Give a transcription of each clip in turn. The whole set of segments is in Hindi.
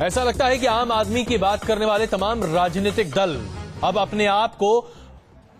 ऐसा लगता है कि आम आदमी की बात करने वाले तमाम राजनीतिक दल अब अपने आप को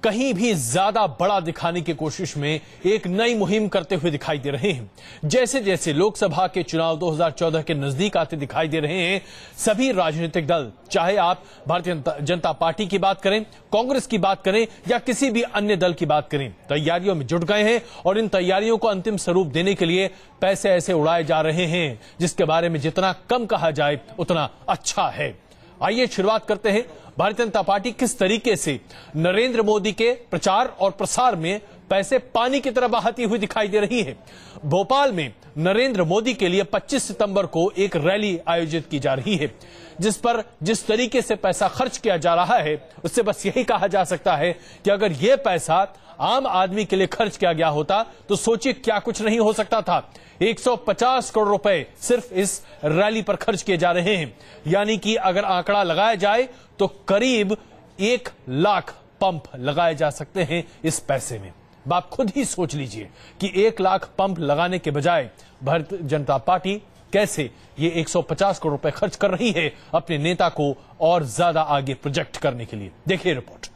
कहीं भी ज्यादा बड़ा दिखाने की कोशिश में एक नई मुहिम करते हुए दिखाई दे रहे हैं। जैसे जैसे लोकसभा के चुनाव 2014 के नजदीक आते दिखाई दे रहे हैं, सभी राजनीतिक दल, चाहे आप भारतीय जनता पार्टी की बात करें, कांग्रेस की बात करें या किसी भी अन्य दल की बात करें, तैयारियों में जुट गए हैं और इन तैयारियों को अंतिम स्वरूप देने के लिए पैसे ऐसे उड़ाए जा रहे हैं जिसके बारे में जितना कम कहा जाए उतना अच्छा है। आइए शुरुआत करते हैं भारतीय जनता पार्टी किस तरीके से नरेंद्र मोदी के प्रचार और प्रसार में पैसे पानी की तरह बहाती हुई दिखाई दे रही है। भोपाल में नरेंद्र मोदी के लिए 25 सितंबर को एक रैली आयोजित की जा रही है, जिस पर जिस तरीके से पैसा खर्च किया जा रहा है उससे बस यही कहा जा सकता है कि अगर यह पैसा आम आदमी के लिए खर्च किया गया होता तो सोचिए क्या कुछ नहीं हो सकता था। 150 करोड़ रुपए सिर्फ इस रैली पर खर्च किए जा रहे हैं, यानी कि अगर आंकड़ा लगाया जाए तो करीब 1 लाख पंप लगाए जा सकते हैं इस पैसे में। आप खुद ही सोच लीजिए कि 1 लाख पंप लगाने के बजाय भारतीय जनता पार्टी कैसे ये 150 करोड़ रुपए खर्च कर रही है अपने नेता को और ज्यादा आगे प्रोजेक्ट करने के लिए। देखिए रिपोर्ट।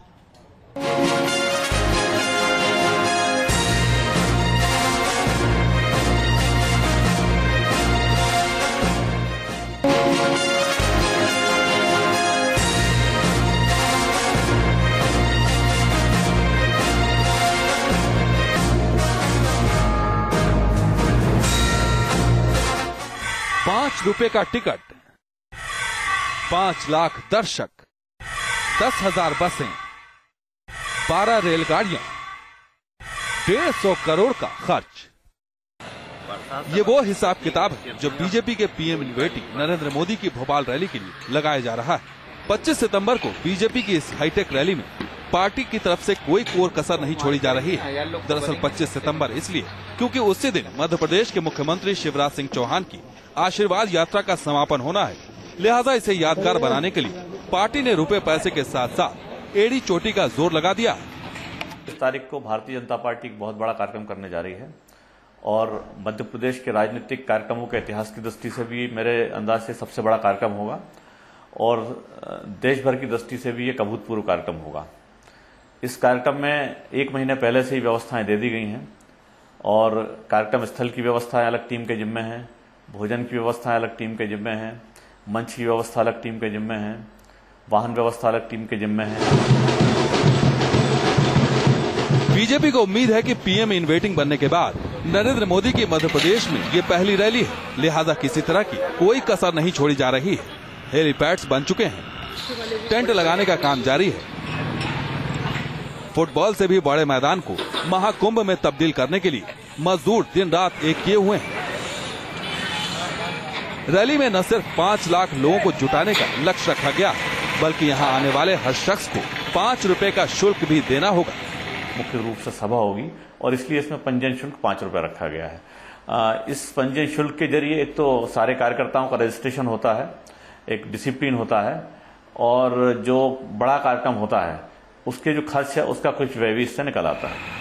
₹5 का टिकट, 5 लाख दर्शक, 10,000 बसें, 12 रेलगाड़ियां, 150 करोड़ का खर्च। ये वो हिसाब किताब है जो बीजेपी के PM in waiting Narendra Modi की भोपाल रैली के लिए लगाया जा रहा है। 25 सितंबर को बीजेपी की इस हाईटेक रैली में पार्टी की तरफ से कोई कोर कसर नहीं छोड़ी जा रही है। दरअसल 25 सितंबर इसलिए क्योंकि उसी दिन मध्य प्रदेश के मुख्यमंत्री शिवराज सिंह चौहान की आशीर्वाद यात्रा का समापन होना है। लिहाजा इसे यादगार बनाने के लिए पार्टी ने रुपए पैसे के साथ साथ एड़ी चोटी का जोर लगा दिया। इस तारीख को भारतीय जनता पार्टी एक बहुत बड़ा कार्यक्रम करने जा रही है और मध्य प्रदेश के राजनीतिक कार्यक्रमों के इतिहास की दृष्टि से भी मेरे अंदाज से सबसे बड़ा कार्यक्रम होगा और देश भर की दृष्टि से भी एक अभूतपूर्व कार्यक्रम होगा। इस कार्यक्रम में 1 महीने पहले से ही व्यवस्थाएं दे दी गई हैं और कार्यक्रम स्थल की व्यवस्थाएं अलग टीम के जिम्मे हैं, भोजन की व्यवस्थाएं अलग टीम के जिम्मे हैं, मंच की व्यवस्था अलग टीम के जिम्मे है, वाहन व्यवस्था अलग टीम के जिम्मे है। बीजेपी को उम्मीद है कि पीएम इन वेटिंग बनने के बाद नरेंद्र मोदी की मध्य प्रदेश में ये पहली रैली है, लिहाजा किसी तरह की कोई कसर नहीं छोड़ी जा रही है। हेलीपैड्स बन चुके हैं, टेंट लगाने का काम जारी है। फुटबॉल से भी बड़े मैदान को महाकुंभ में तब्दील करने के लिए मजदूर दिन रात एक किए हुए हैं। रैली में न सिर्फ 5 लाख लोगों को जुटाने का लक्ष्य रखा गया, बल्कि यहां आने वाले हर शख्स को ₹5 का शुल्क भी देना होगा। मुख्य रूप से सभा होगी और इसलिए इसमें पंजीयन शुल्क ₹5 रखा गया है। इस पंजीयन शुल्क के जरिए एक तो सारे कार्यकर्ताओं का रजिस्ट्रेशन होता है, एक डिसिप्लिन होता है और जो बड़ा कार्यक्रम होता है उसके जो खर्च है उसका कुछ व्यय भी इससे निकल आता है।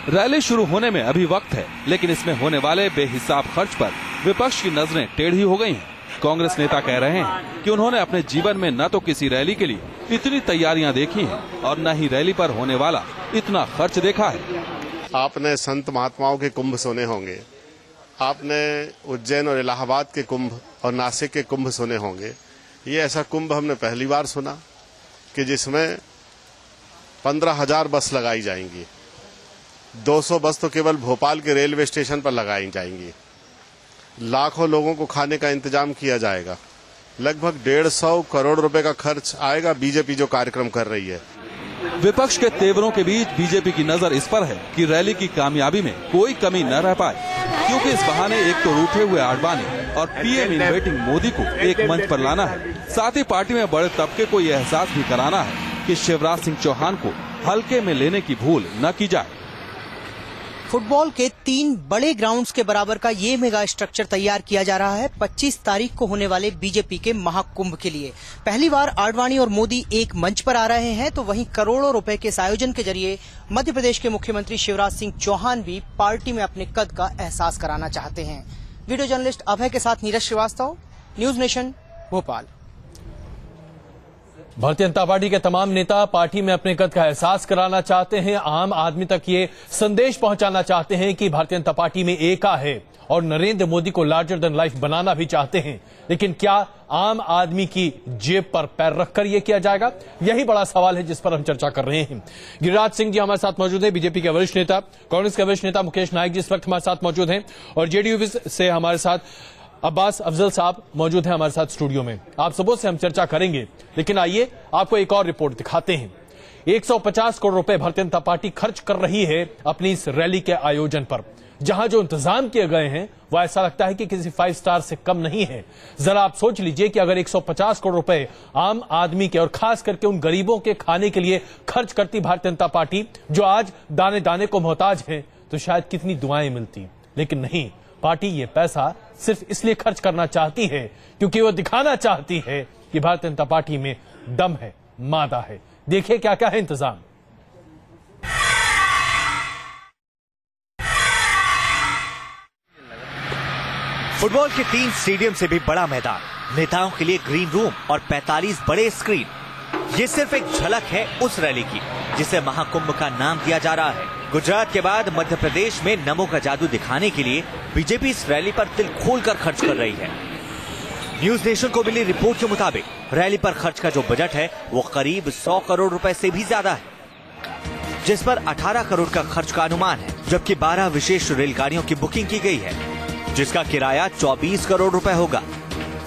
रैली शुरू होने में अभी वक्त है, लेकिन इसमें होने वाले बेहिसाब खर्च पर विपक्ष की नजरें टेढ़ी हो गई हैं। कांग्रेस नेता कह रहे हैं कि उन्होंने अपने जीवन में न तो किसी रैली के लिए इतनी तैयारियां देखी हैं और न ही रैली पर होने वाला इतना खर्च देखा है। आपने संत महात्माओं के कुंभ सुने होंगे, आपने उज्जैन और इलाहाबाद के कुंभ और नासिक के कुंभ सुने होंगे। ये ऐसा कुंभ हमने पहली बार सुना कि जिसमें 15,000 बस लगाई जाएंगी। 200 बस तो केवल भोपाल के रेलवे स्टेशन पर लगाई जाएंगी। लाखों लोगों को खाने का इंतजाम किया जाएगा। लगभग 150 करोड़ रुपए का खर्च आएगा बीजेपी जो कार्यक्रम कर रही है। विपक्ष के तेवरों के बीच बीजेपी की नजर इस पर है कि रैली की कामयाबी में कोई कमी न रह पाए, क्योंकि इस बहाने एक तो रूठे हुए आडवाणी और पीएम इन वेटिंग मोदी को एक मंच पर लाना है, साथ ही पार्टी में बड़े तबके को यह एहसास भी कराना है कि शिवराज सिंह चौहान को हल्के में लेने की भूल न की जाए। फुटबॉल के 3 बड़े ग्राउंड्स के बराबर का ये मेगा स्ट्रक्चर तैयार किया जा रहा है 25 तारीख को होने वाले बीजेपी के महाकुंभ के लिए। पहली बार आडवाणी और मोदी एक मंच पर आ रहे हैं, तो वहीं करोड़ों रुपए के इस आयोजन के जरिए मध्य प्रदेश के मुख्यमंत्री शिवराज सिंह चौहान भी पार्टी में अपने कद का एहसास कराना चाहते हैं। वीडियो जर्नलिस्ट अभय के साथ Neeraj Srivastava, news nation, Bhopal. Bharatiya Janata party के तमाम नेता पार्टी में अपने कद का एहसास कराना चाहते हैं, आम आदमी तक ये संदेश पहुंचाना चाहते हैं कि भारतीय जनता पार्टी में एकता है और नरेंद्र मोदी को लार्जर देन लाइफ बनाना भी चाहते हैं। लेकिन क्या आम आदमी की जेब पर पैर रखकर यह किया जाएगा? यही बड़ा सवाल है जिस पर हम चर्चा कर रहे हैं। गिरिराज सिंह जी हमारे साथ मौजूद हैं, बीजेपी के वरिष्ठ नेता। कांग्रेस के वरिष्ठ नेता मुकेश नाइक जी इस वक्त हमारे साथ मौजूद हैं और जेडीयू से हमारे साथ अब्बास अफजल साहब मौजूद हैं हमारे साथ स्टूडियो में। आप सबों से हम चर्चा करेंगे, लेकिन आइए आपको एक और रिपोर्ट दिखाते हैं। 150 करोड़ रुपए भारतीय जनता पार्टी खर्च कर रही है अपनी इस रैली के आयोजन पर। जहां जो इंतजाम किए गए हैं वो ऐसा लगता है कि किसी 5 स्टार से कम नहीं है। जरा आप सोच लीजिए कि अगर 150 करोड़ रुपए आम आदमी के और खास करके उन गरीबों के खाने के लिए खर्च करती भारतीय जनता पार्टी, जो आज दाने दाने को मोहताज है, तो शायद कितनी दुआएं मिलती। लेकिन नहीं, पार्टी ये पैसा सिर्फ इसलिए खर्च करना चाहती है क्योंकि वो दिखाना चाहती है कि भारतीय जनता पार्टी में दम है, मादा है। देखिए क्या क्या है इंतजाम। फुटबॉल के 3 स्टेडियम से भी बड़ा मैदान, नेताओं के लिए ग्रीन रूम और 45 बड़े स्क्रीन। ये सिर्फ एक झलक है उस रैली की जिसे महाकुंभ का नाम दिया जा रहा है। गुजरात के बाद मध्य प्रदेश में नमो का जादू दिखाने के लिए बीजेपी इस रैली पर दिल खोलकर खर्च कर रही है। न्यूज नेशन को मिली रिपोर्ट के मुताबिक रैली पर खर्च का जो बजट है वो करीब 100 करोड़ रुपए से भी ज्यादा है, जिस पर 18 करोड़ का खर्च का अनुमान है, जबकि 12 विशेष रेलगाड़ियों की बुकिंग की गई है जिसका किराया 24 करोड़ रुपए होगा।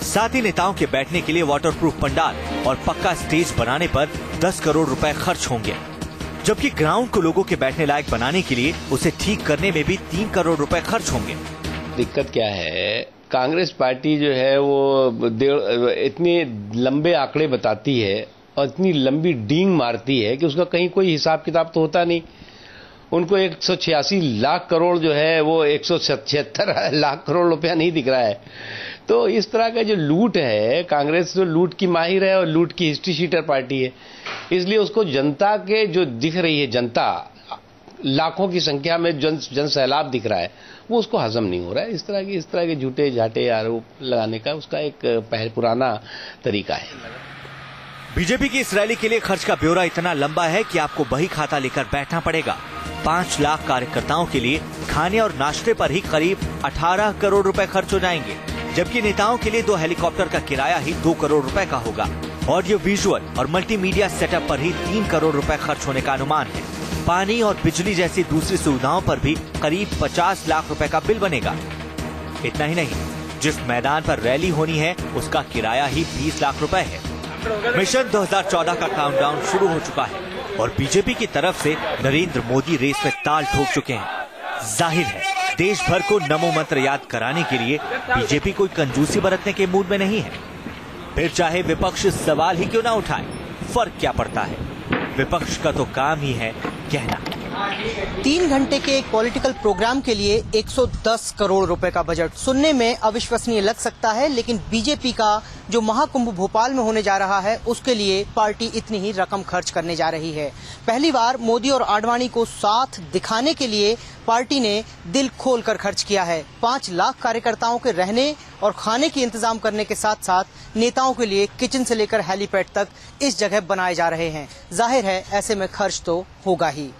साथ ही नेताओं के बैठने के लिए वाटरप्रूफ पंडाल और पक्का स्टेज बनाने पर 10 करोड़ रुपए खर्च होंगे, जबकि ग्राउंड को लोगों के बैठने लायक बनाने के लिए उसे ठीक करने में भी 3 करोड़ रुपए खर्च होंगे। दिक्कत क्या है, कांग्रेस पार्टी जो है वो इतने लंबे आंकड़े बताती है और इतनी लंबी डींग मारती है कि उसका कहीं कोई हिसाब किताब तो होता नहीं। उनको 186 लाख करोड़ जो है वो 176 लाख करोड़ रुपया नहीं दिख रहा है। तो इस तरह का जो लूट है, कांग्रेस जो लूट की माहिर है और लूट की हिस्ट्री शीटर पार्टी है, इसलिए उसको जनता के जो दिख रही है, जनता लाखों की संख्या में जन सैलाब दिख रहा है, वो उसको हजम नहीं हो रहा है। इस तरह के झूठे झाटे आरोप लगाने का उसका एक पुराना तरीका है। बीजेपी की इस रैली के लिए खर्च का ब्यौरा इतना लंबा है कि आपको बही खाता लेकर बैठना पड़ेगा। 5 लाख कार्यकर्ताओं के लिए खाने और नाश्ते पर ही करीब 18 करोड़ रुपए खर्च हो जाएंगे, जबकि नेताओं के लिए 2 हेलीकॉप्टर का किराया ही 2 करोड़ रुपए का होगा। ऑडियो विजुअल और मल्टीमीडिया सेटअप पर ही 3 करोड़ रुपए खर्च होने का अनुमान है। पानी और बिजली जैसी दूसरी सुविधाओं पर भी करीब 50 लाख रुपए का बिल बनेगा। इतना ही नहीं, जिस मैदान पर रैली होनी है उसका किराया ही 20 लाख रुपए है। मिशन 2014 का काउंटडाउन शुरू हो चुका है और बीजेपी की तरफ से नरेंद्र मोदी रेस में ताल ठोक चुके हैं। जाहिर है देश भर को नमो मंत्र याद कराने के लिए बीजेपी कोई कंजूसी बरतने के मूड में नहीं है। फिर चाहे विपक्ष सवाल ही क्यों ना उठाए, फर्क क्या पड़ता है, विपक्ष का तो काम ही है कहना। 3 घंटे के एक पॉलिटिकल प्रोग्राम के लिए 110 करोड़ रुपए का बजट सुनने में अविश्वसनीय लग सकता है, लेकिन बीजेपी का जो महाकुंभ भोपाल में होने जा रहा है उसके लिए पार्टी इतनी ही रकम खर्च करने जा रही है। पहली बार मोदी और आडवाणी को साथ दिखाने के लिए पार्टी ने दिल खोलकर खर्च किया है। 5 लाख कार्यकर्ताओं के रहने और खाने के इंतजाम करने के साथ साथ नेताओं के लिए किचन से लेकर हेलीपैड तक इस जगह बनाए जा रहे हैं। जाहिर है ऐसे में खर्च तो होगा ही।